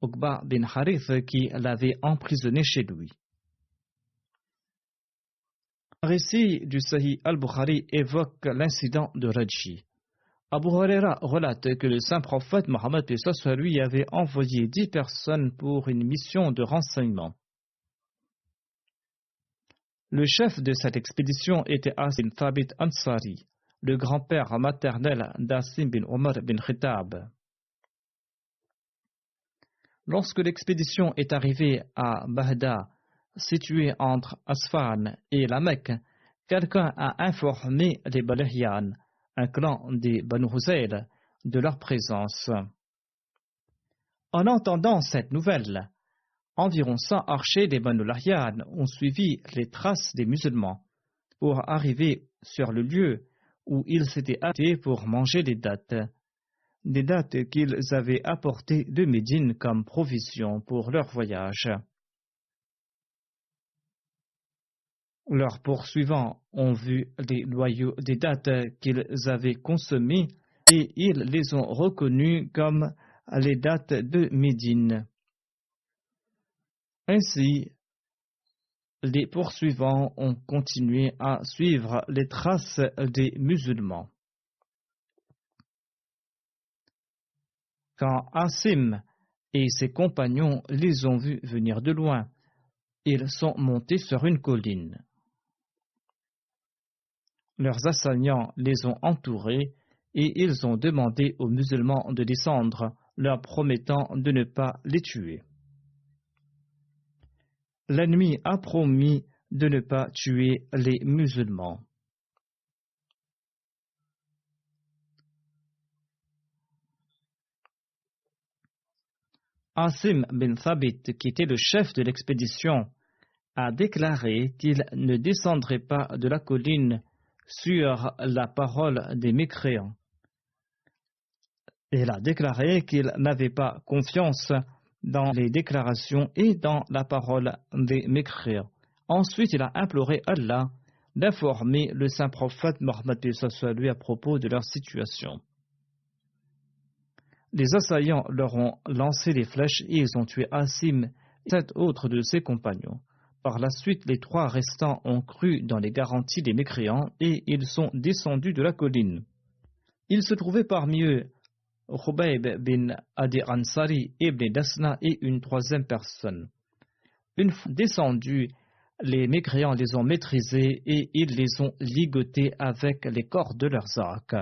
Uqba bin Harith qui l'avait emprisonné chez lui. Un récit du Sahih al-Bukhari évoque l'incident de Raji. Abu Huraira relate que le saint prophète Mohammed lui avait envoyé 10 personnes pour une mission de renseignement. Le chef de cette expédition était Asim Thabit Ansari, le grand-père maternel d'Asim bin Omar bin Khitab. Lorsque l'expédition est arrivée à Bahda, située entre Asfan et la Mecque, quelqu'un a informé les Balihyan, un clan des Banu Huzayl, de leur présence. En entendant cette nouvelle, Environ 100 archers des Banu Lahyan ont suivi les traces des musulmans pour arriver sur le lieu où ils s'étaient arrêtés pour manger des dattes qu'ils avaient apportées de Médine comme provision pour leur voyage. Leurs poursuivants ont vu les noyaux des dattes qu'ils avaient consommés et ils les ont reconnus comme les dattes de Médine. Ainsi, les poursuivants ont continué à suivre les traces des musulmans. Quand Asim et ses compagnons les ont vus venir de loin, ils sont montés sur une colline. Leurs assaillants les ont entourés et ils ont demandé aux musulmans de descendre, leur promettant de ne pas les tuer. L'ennemi a promis de ne pas tuer les musulmans. Asim bin Thabit, qui était le chef de l'expédition, a déclaré qu'il ne descendrait pas de la colline sur la parole des mécréants. Il a déclaré qu'il n'avait pas confiance dans les déclarations et dans la parole des mécréants. Ensuite, il a imploré Allah d'informer le saint prophète Mohammed lui à propos de leur situation. Les assaillants leur ont lancé des flèches et ils ont tué Asim et 7 autres de ses compagnons. Par la suite, les 3 restants ont cru dans les garanties des mécréants et ils sont descendus de la colline. Il se trouvait parmi eux Khubayb bin Adi Ansari, Ibn Dasna et une 3e personne. Une fois descendus, les mécréants les ont maîtrisés et ils les ont ligotés avec les cordes de leurs arcs.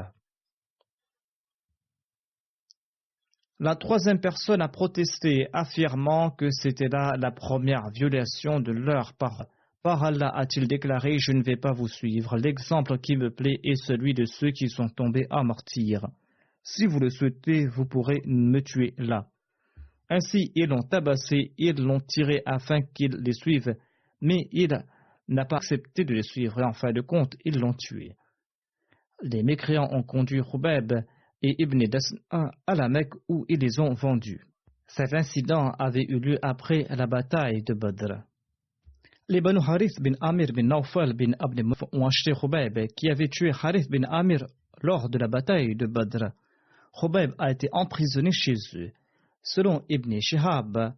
La 3e personne a protesté, affirmant que c'était là la première violation de leur parole. Par Allah, a-t-il déclaré, je ne vais pas vous suivre. L'exemple qui me plaît est celui de ceux qui sont tombés à martyr. Si vous le souhaitez, vous pourrez me tuer là. Ainsi, ils l'ont tabassé, ils l'ont tiré afin qu'ils les suivent, mais il n'a pas accepté de les suivre et en fin de compte, ils l'ont tué. Les mécréants ont conduit Khubayb et Ibn Dasna à la Mecque où ils les ont vendus. Cet incident avait eu lieu après la bataille de Badr. Les Banu Harith bin Amir bin Nawfal bin Abd Muf ont acheté Khubayb qui avait tué Harith bin Amir lors de la bataille de Badr. Khubayb a été emprisonné chez eux. Selon Ibn Shihab,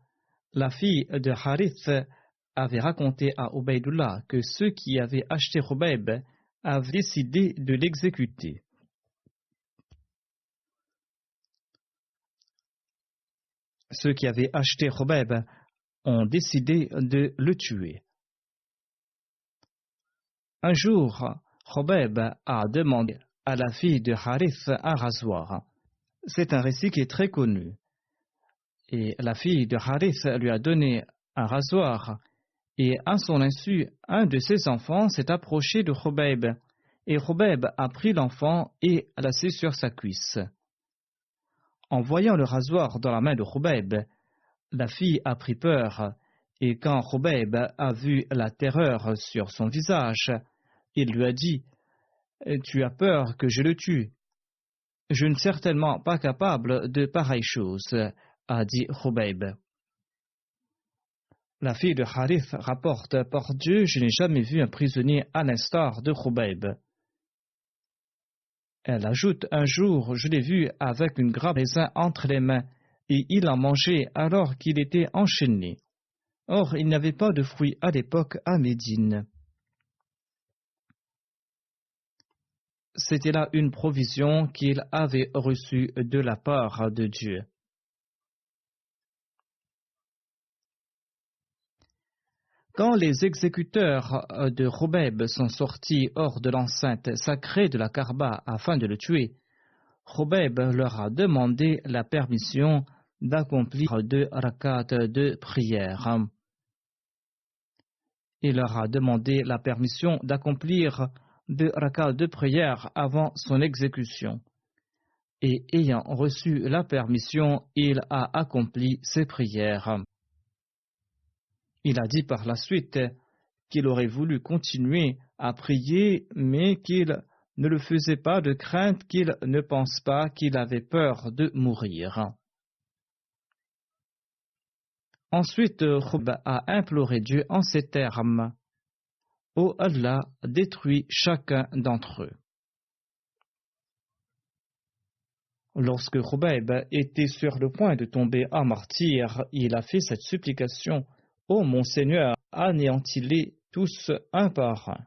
la fille de Harith avait raconté à Ubaydullah que ceux qui avaient acheté Khubayb avaient décidé de l'exécuter. Ceux qui avaient acheté Khubayb ont décidé de le tuer. Un jour, Khubayb a demandé à la fille de Harith un rasoir. C'est un récit qui est très connu. Et la fille de Harith lui a donné un rasoir. Et à son insu, un de ses enfants s'est approché de Khubayb. Et Khubayb a pris l'enfant et l'a assis sur sa cuisse. En voyant le rasoir dans la main de Khubayb, la fille a pris peur. Et quand Khubayb a vu la terreur sur son visage, il lui a dit « Tu as peur que je le tue ?» « Je ne suis certainement pas capable de pareilles choses, » a dit Khubayb. La fille de Harith rapporte « Par Dieu, je n'ai jamais vu un prisonnier à l'instar de Khubayb. » Elle ajoute « Un jour, je l'ai vu avec une grappe de raisin entre les mains, et il en mangeait alors qu'il était enchaîné. Or, il n'y avait pas de fruits à l'époque à Médine. » C'était là une provision qu'il avait reçue de la part de Dieu. Quand les exécuteurs de Khubayb sont sortis hors de l'enceinte sacrée de la Kaaba afin de le tuer, Khubayb leur a demandé la permission d'accomplir 2 rakats de prière. Il leur a demandé la permission d'accomplir 2 rakats de prière avant son exécution. Et ayant reçu la permission, il a accompli ses prières. Il a dit par la suite qu'il aurait voulu continuer à prier, mais qu'il ne le faisait pas de crainte qu'il ne pense pas qu'il avait peur de mourir. Ensuite, Khubayb a imploré Dieu en ces termes: « Ô Allah, détruis chacun d'entre eux. » Lorsque Khubayb était sur le point de tomber en martyr, il a fait cette supplication: « Ô mon Seigneur, anéantis-les tous un par un. »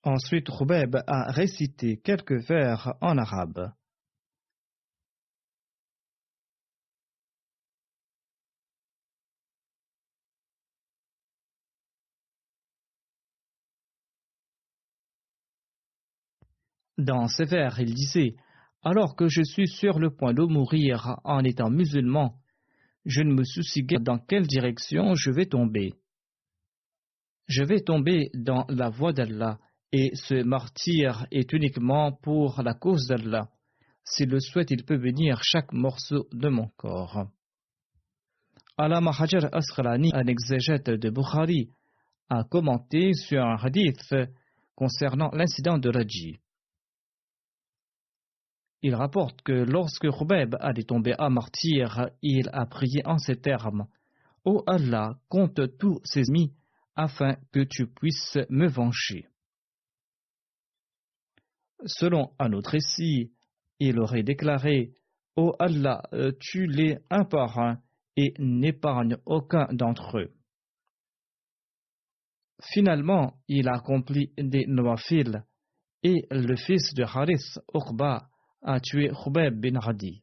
Ensuite, Khubayb a récité quelques vers en arabe. Dans ces vers, il disait: « Alors que je suis sur le point de mourir en étant musulman, je ne me soucie guère dans quelle direction je vais tomber. Je vais tomber dans la voie d'Allah, et ce martyr est uniquement pour la cause d'Allah. S'il le souhaite, il peut bénir chaque morceau de mon corps. » Allama Hajar Asqalani, un exégète de Bukhari, a commenté sur un hadith concernant l'incident de Raji. Il rapporte que lorsque Khubayb allait tomber à martyr, il a prié en ces termes: « Ô Allah, compte tous ses ennemis afin que tu puisses me venger. » Selon un autre récit, il aurait déclaré: « Ô Allah, tue-les un par un et n'épargne aucun d'entre eux. » Finalement, il a accompli des nawafil et le fils de Harith, Uqba, a tué Khubayb bin Adi.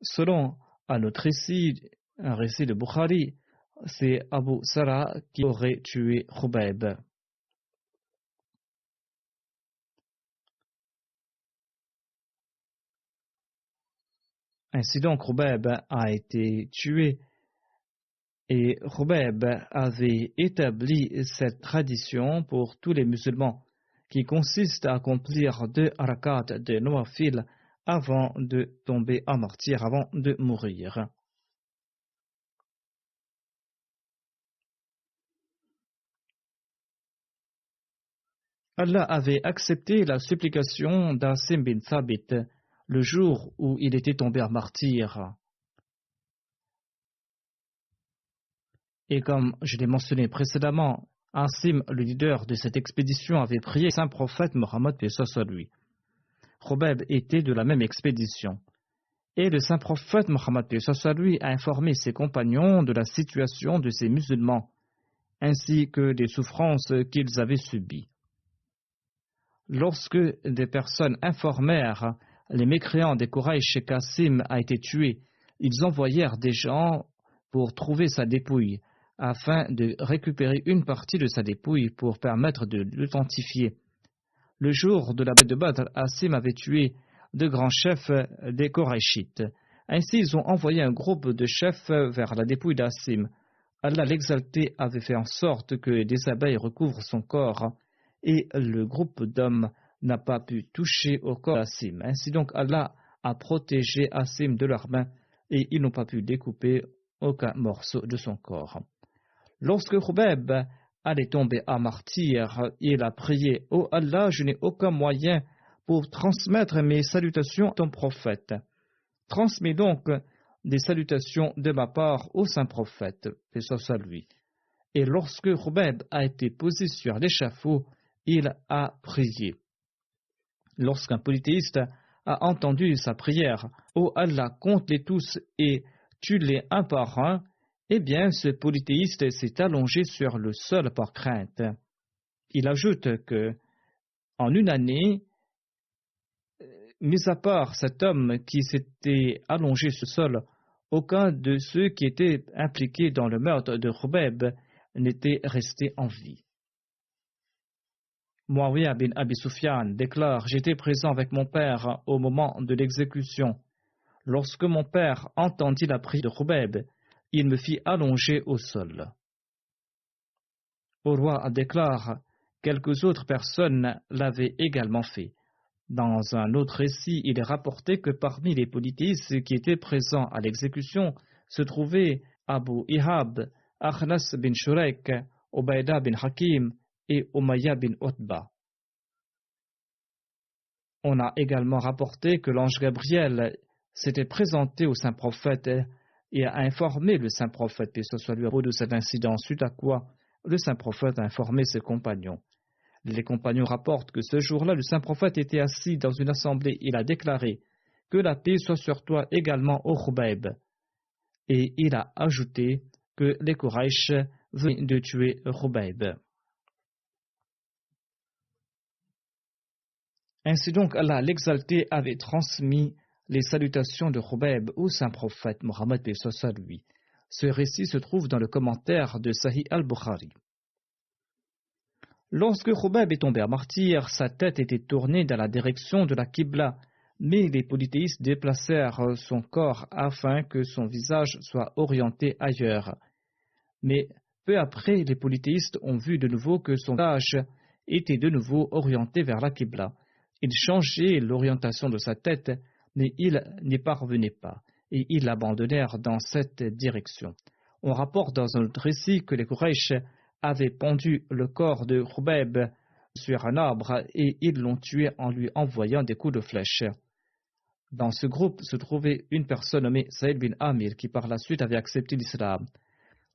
Selon un autre récit, un récit de Bukhari, c'est Abu Sara qui aurait tué Khubayb. Ainsi donc, Khubayb a été tué, et Khubayb avait établi cette tradition pour tous les musulmans, qui consiste à accomplir 2 rakats de nawafil avant de tomber en martyr, avant de mourir. Allah avait accepté la supplication d'Asim bin Thabit le jour où il était tombé en martyr. Et comme je l'ai mentionné précédemment, Asim, le leader de cette expédition, avait prié le saint prophète Mohammed paix soit sur lui. Khubayb était de la même expédition. Et le saint prophète Mohammed paix soit sur lui a informé ses compagnons de la situation de ces musulmans, ainsi que des souffrances qu'ils avaient subies. Lorsque des personnes informèrent les mécréants des Quraysh qu'Asim a été tué, ils envoyèrent des gens pour trouver sa dépouille, afin de récupérer une partie de sa dépouille pour permettre de l'authentifier. Le jour de la bataille de Badr, Asim avait tué 2 grands chefs des Qurayshites. Ainsi, ils ont envoyé un groupe de chefs vers la dépouille d'Asim. Allah l'exalté avait fait en sorte que des abeilles recouvrent son corps, et le groupe d'hommes n'a pas pu toucher au corps d'Asim. Ainsi donc, Allah a protégé Asim de leurs mains, et ils n'ont pas pu découper aucun morceau de son corps. Lorsque Khubayb allait tomber à martyr, il a prié: « Ô Allah, je n'ai aucun moyen pour transmettre mes salutations à ton prophète. Transmets donc des salutations de ma part au saint prophète, paix soit sur lui. » Et lorsque Khubayb a été posé sur l'échafaud, il a prié. Lorsqu'un polythéiste a entendu sa prière: « Ô Allah, compte-les tous et tue-les un par un », eh bien, ce polythéiste s'est allongé sur le sol par crainte. Il ajoute que, en une année, mis à part cet homme qui s'était allongé sur le sol, aucun de ceux qui étaient impliqués dans le meurtre de Khubayb n'était resté en vie. Muawiyah bin Abi Sufyan déclare: « J'étais présent avec mon père au moment de l'exécution. Lorsque mon père entendit la prière de Khubayb, il me fit allonger au sol. » Urwa déclare: « Quelques autres personnes l'avaient également fait. Dans un autre récit, il est rapporté que parmi les polythéistes qui étaient présents à l'exécution se trouvaient Abu Ihab, Akhnas bin Shurayk, Ubayda bin Hakim et Umayya bin Utba. On a également rapporté que l'ange Gabriel s'était présenté au saint prophète et a informé le saint prophète, paix soit lui, à propos de cet incident, suite à quoi le saint prophète a informé ses compagnons. Les compagnons rapportent que ce jour-là, le saint prophète était assis dans une assemblée. Il a déclaré que la paix soit sur toi également, ô Khubayb. Et il a ajouté que les Quraysh venaient de tuer Khubayb. Ainsi donc, Allah l'exalté avait transmis les salutations de Khubayb au saint prophète Mohammed paix soit lui. Ce récit se trouve dans le commentaire de Sahih al-Bukhari. Lorsque Khubayb est tombé à martyr, sa tête était tournée dans la direction de la Qibla, mais les polythéistes déplacèrent son corps afin que son visage soit orienté ailleurs. Mais peu après, les polythéistes ont vu de nouveau que son visage était de nouveau orienté vers la Qibla. Ils changeaient l'orientation de sa tête, mais ils n'y parvenaient pas, et ils l'abandonnèrent dans cette direction. On rapporte dans un autre récit que les Quraysh avaient pendu le corps de Khubayb sur un arbre et ils l'ont tué en lui envoyant des coups de flèche. Dans ce groupe se trouvait une personne nommée Saïd bin Amir qui par la suite avait accepté l'islam.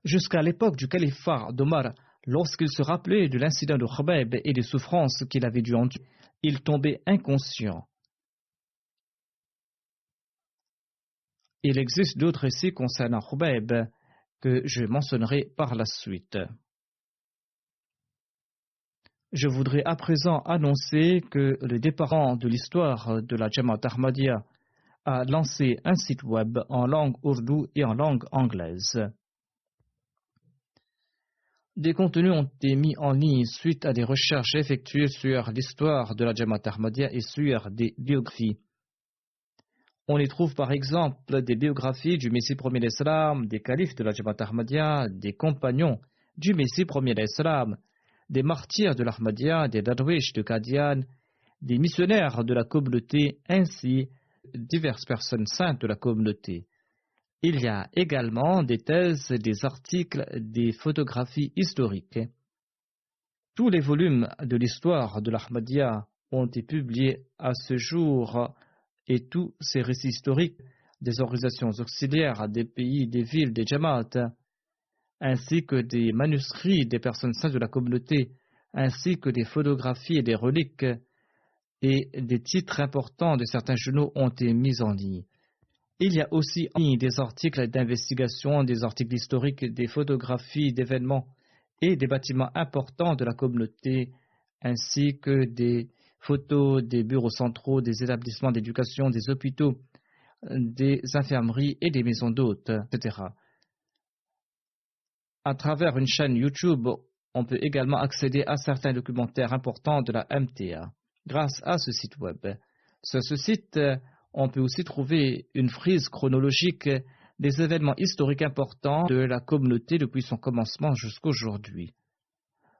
Jusqu'à l'époque du califat d'Omar, lorsqu'il se rappelait de l'incident de Khubayb et des souffrances qu'il avait dû endurer, il tombait inconscient. Il existe d'autres récits concernant Khubayb que je mentionnerai par la suite. Je voudrais à présent annoncer que le département de l'histoire de la Jamaat Ahmadiyya a lancé un site web en langue ourdou et en langue anglaise. Des contenus ont été mis en ligne suite à des recherches effectuées sur l'histoire de la Jamaat Ahmadiyya et sur des biographies. On y trouve par exemple des biographies du Messie premier d'Islam, des califes de la Jamaat Ahmadiyya, des compagnons du Messie premier d'Islam, des martyrs de l'Ahmadiyya, des darwish de Qadian, des missionnaires de la communauté, ainsi diverses personnes saintes de la communauté. Il y a également des thèses, des articles, des photographies historiques. Tous les volumes de l'histoire de l'Ahmadiyya ont été publiés à ce jour et tous ces récits historiques des organisations auxiliaires, des pays, des villes, des Jamaat, ainsi que des manuscrits des personnes saintes de la communauté, ainsi que des photographies et des reliques et des titres importants de certains journaux ont été mis en ligne. Il y a aussi en ligne des articles d'investigation, des articles historiques, des photographies d'événements et des bâtiments importants de la communauté, ainsi que des photos des bureaux centraux, des établissements d'éducation, des hôpitaux, des infirmeries et des maisons d'hôtes, etc. À travers une chaîne YouTube, on peut également accéder à certains documentaires importants de la MTA grâce à ce site web. Sur ce site, on peut aussi trouver une frise chronologique des événements historiques importants de la communauté depuis son commencement jusqu'à aujourd'hui.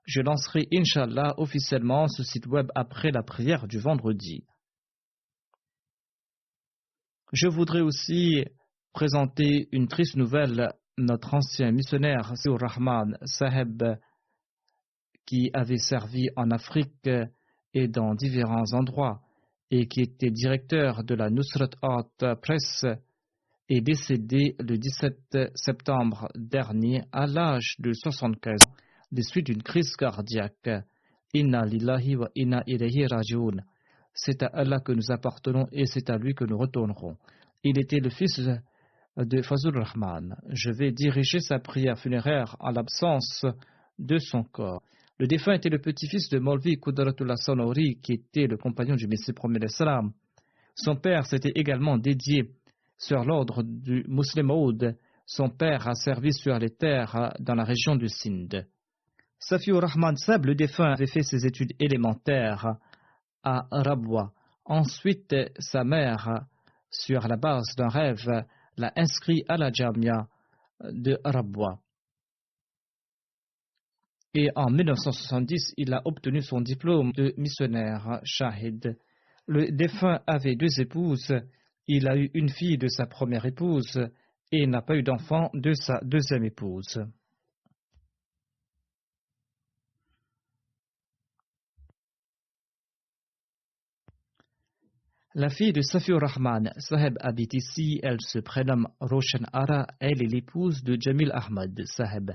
Je lancerai, Inch'Allah, officiellement ce site web après la prière du vendredi. Je voudrais aussi présenter une triste nouvelle. Notre ancien missionnaire, Siur Rahman Saheb, qui avait servi en Afrique et dans différents endroits, et qui était directeur de la Nusrat Art Press, est décédé le 17 septembre dernier à l'âge de 75 ans des suites d'une crise cardiaque. Inna lillahi wa inna ilayhi raji'un. C'est à Allah que nous appartenons et c'est à lui que nous retournerons. Il était le fils de Fazul Rahman. Je vais diriger sa prière funéraire en l'absence de son corps. Le défunt était le petit-fils de Maulvi Qudratullah Sanouri, qui était le compagnon du Messie premier d'Islam. Son père s'était également dédié sur l'ordre du Muslim Maud. Son père a servi sur les terres dans la région du Sindh. Safiur Rahman Sab, le défunt, avait fait ses études élémentaires à Rabwa. Ensuite, sa mère, sur la base d'un rêve, l'a inscrit à la Jamia de Rabwa. Et en 1970, il a obtenu son diplôme de missionnaire Shahid. Le défunt avait 2 épouses. Il a eu une fille de sa première épouse et n'a pas eu d'enfant de sa deuxième épouse. La fille de Safiur Rahman, Saheb habite ici. Elle se prénomme Roshan Ara. Elle est l'épouse de Jamil Ahmad Saheb.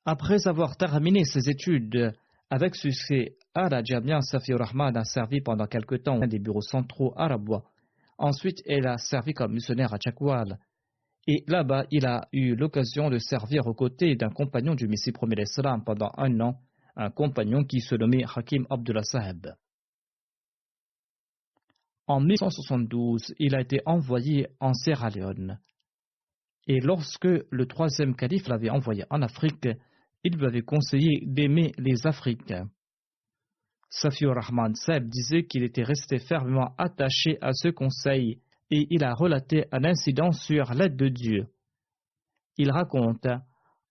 Après avoir terminé ses études avec succès à la Jamia, Safiur Rahman a servi pendant quelque temps des bureaux centraux à Rabwa. Ensuite, elle a servi comme missionnaire à Chakwal. Et là-bas, il a eu l'occasion de servir aux côtés d'un compagnon du Messie premier d'Islam pendant 1 an, un compagnon qui se nommait Hakim Abdullah Saheb. En 1972, il a été envoyé en Sierra Leone. Et lorsque le 3e calife l'avait envoyé en Afrique, il lui avait conseillé d'aimer les Africains. Safiur Rahman Saheb disait qu'il était resté fermement attaché à ce conseil et il a relaté un incident sur l'aide de Dieu. Il raconte,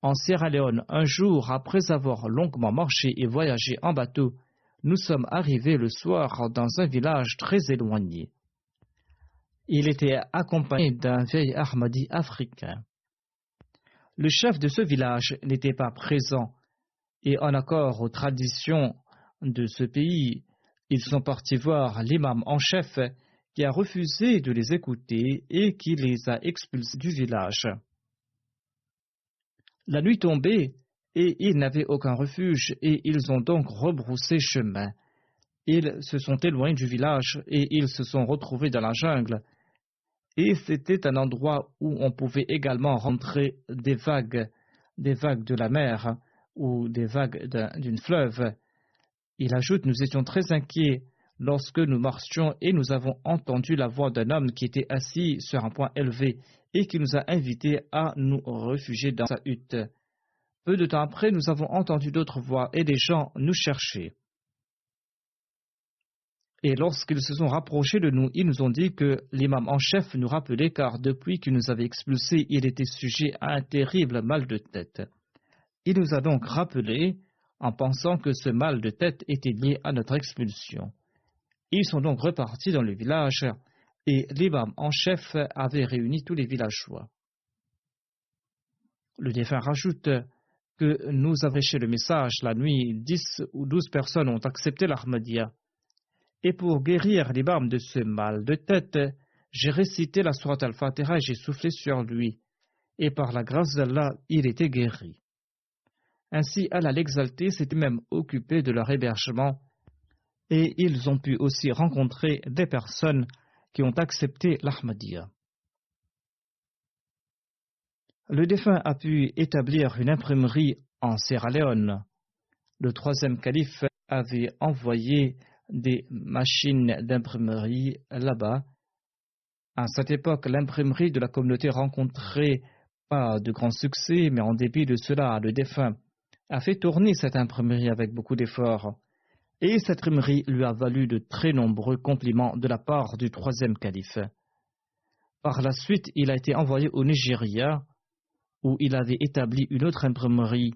en Sierra Leone, un jour après avoir longuement marché et voyagé en bateau, nous sommes arrivés le soir dans un village très éloigné. Il était accompagné d'un vieil Ahmadi africain. Le chef de ce village n'était pas présent et en accord aux traditions de ce pays, ils sont partis voir l'imam en chef qui a refusé de les écouter et qui les a expulsés du village. La nuit tombait et ils n'avaient aucun refuge et ils ont donc rebroussé chemin. Ils se sont éloignés du village et ils se sont retrouvés dans la jungle. Et c'était un endroit où on pouvait également rentrer des vagues de la mer ou des vagues d'une fleuve. Il ajoute, nous étions très inquiets lorsque nous marchions et nous avons entendu la voix d'un homme qui était assis sur un point élevé et qui nous a invités à nous réfugier dans sa hutte. Peu de temps après, nous avons entendu d'autres voix et des gens nous cherchaient. Et lorsqu'ils se sont rapprochés de nous, ils nous ont dit que l'imam en chef nous rappelait car depuis qu'il nous avait expulsés, il était sujet à un terrible mal de tête. Il nous a donc rappelé en pensant que ce mal de tête était lié à notre expulsion. Ils sont donc repartis dans le village et l'imam en chef avait réuni tous les villageois. Le défunt rajoute que nous avons prêché le message la nuit, 10 ou 12 personnes ont accepté l'Ahmadiyya. Et pour guérir l'imam de ce mal de tête, j'ai récité la sourate al-Fatiha et j'ai soufflé sur lui. Et par la grâce d'Allah, il était guéri. Ainsi, Allah l'exalté s'était même occupé de leur hébergement et ils ont pu aussi rencontrer des personnes qui ont accepté l'Ahmadiyya. Le défunt a pu établir une imprimerie en Sierra Leone. Le 3e calife avait envoyé des machines d'imprimerie là-bas. À cette époque, l'imprimerie de la communauté rencontrait pas de grand succès, mais en dépit de cela, le défunt a fait tourner cette imprimerie avec beaucoup d'efforts. Et cette imprimerie lui a valu de très nombreux compliments de la part du 3e calife. Par la suite, il a été envoyé au Nigeria, où il avait établi une autre imprimerie,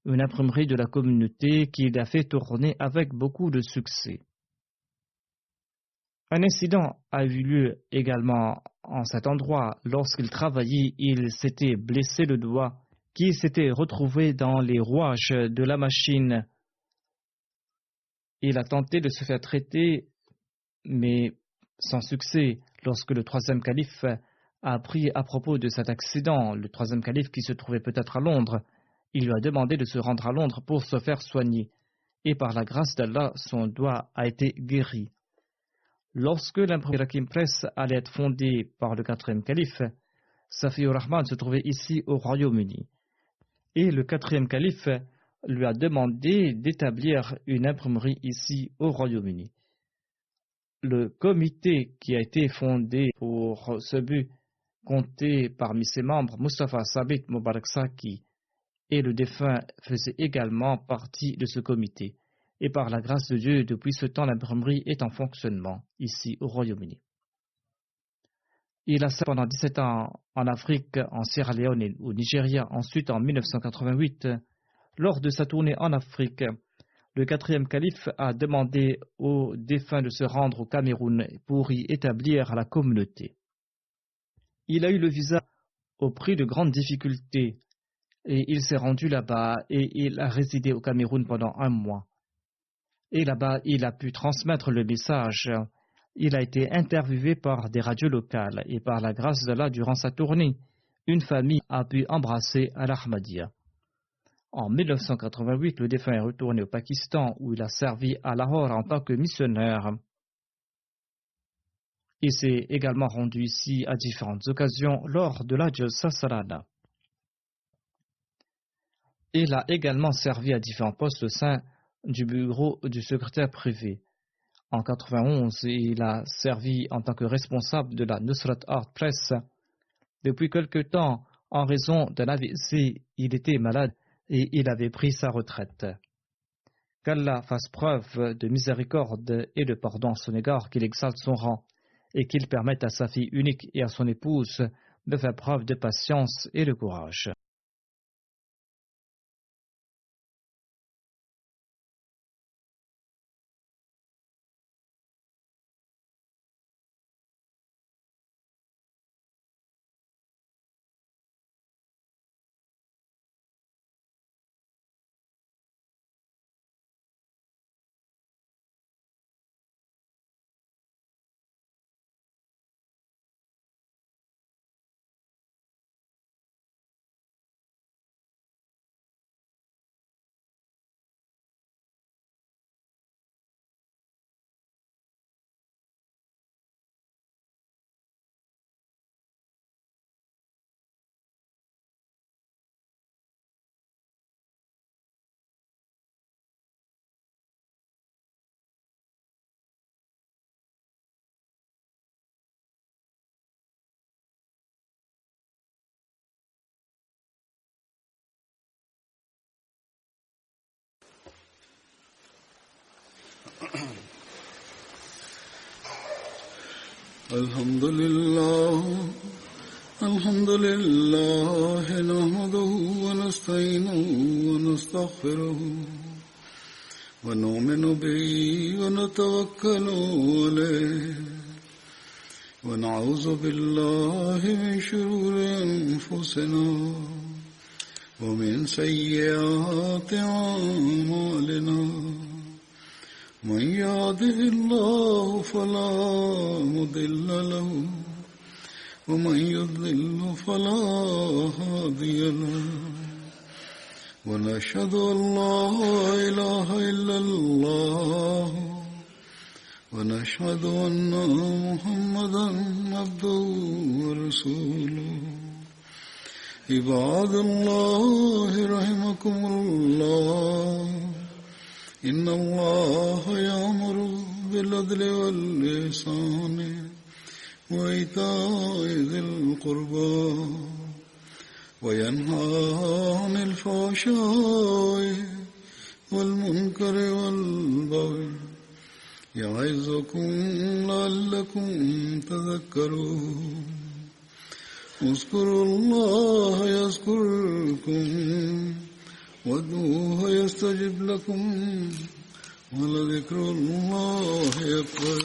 une imprimerie de la communauté qu'il a fait tourner avec beaucoup de succès. Un incident a eu lieu également en cet endroit. Lorsqu'il travaillait, il s'était blessé le doigt qui s'était retrouvé dans les rouages de la machine. Il a tenté de se faire traiter, mais sans succès. Lorsque le 3e calife a appris à propos de cet accident, le 3e calife qui se trouvait peut-être à Londres, il lui a demandé de se rendre à Londres pour se faire soigner. Et par la grâce d'Allah, son doigt a été guéri. Lorsque l'imprimerie Rakim Press allait être fondée par le 4e calife, Safiur Rahman se trouvait ici au Royaume-Uni. Et le 4e calife lui a demandé d'établir une imprimerie ici au Royaume-Uni. Le comité qui a été fondé pour ce but comptait parmi ses membres Mustafa Sabit Mubarak Saki, et le défunt faisait également partie de ce comité. Et par la grâce de Dieu, depuis ce temps, l'imprimerie est en fonctionnement ici au Royaume-Uni. Il a servi pendant 17 ans en Afrique, en Sierra Leone et au Nigeria. Ensuite, en 1988, lors de sa tournée en Afrique, le 4e calife a demandé aux défunts de se rendre au Cameroun pour y établir la communauté. Il a eu le visa au prix de grandes difficultés et il s'est rendu là-bas et il a résidé au Cameroun pendant 1 mois. Et là-bas, il a pu transmettre le message. Il a été interviewé par des radios locales et par la grâce d'Allah durant sa tournée, une famille a pu embrasser Al-Ahmadiyya. En 1988, le défunt est retourné au Pakistan où il a servi à Lahore en tant que missionnaire. Il s'est également rendu ici à différentes occasions lors de l'Hajj Sassalana. Il a également servi à différents postes au sein du bureau du secrétaire privé. En 1991, il a servi en tant que responsable de la Nusrat Art Press. Depuis quelque temps, en raison d'un AVC, il était malade et il avait pris sa retraite. Qu'Allah fasse preuve de miséricorde et de pardon à son égard, qu'il exalte son rang et qu'il permette à sa fille unique et à son épouse de faire preuve de patience et de courage. الحمد لله نحمده ونستعينه ونستغفره ونؤمن به ونتوكل عليه ونعوذ بالله من شرور أنفسنا ومن سيئات أعمالنا من يهده الله فلا مضل له ومن يضلل فلا هادي له ونشهد أن لا إله إلا الله ونشهد أن محمدا عبده ورسوله عباد الله رحمكم الله إن الله يأمر بالعدل والإحسان وإيتاء ذي القربى وينهى عن الفحشاء والمنكر والبغي يعظكم لعلكم تذكرون اذكروا الله يذكركم وادعوه يستجب لكم ولذكر الله أكبر.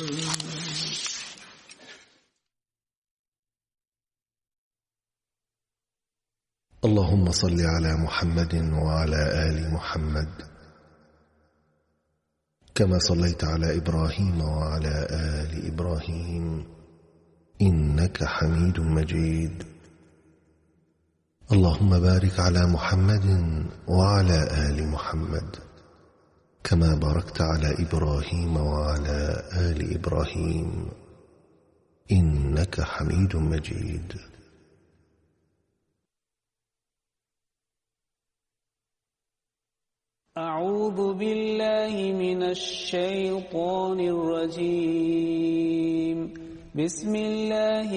اللهم صل على محمد وعلى آل محمد كما صليت على إبراهيم وعلى آل إبراهيم إنك حميد مجيد. اللهم بارك على محمد وعلى آل محمد كما باركت على إبراهيم وعلى آل إبراهيم إنك حميد مجيد. أعوذ بالله من الشيطان الرجيم. بسم الله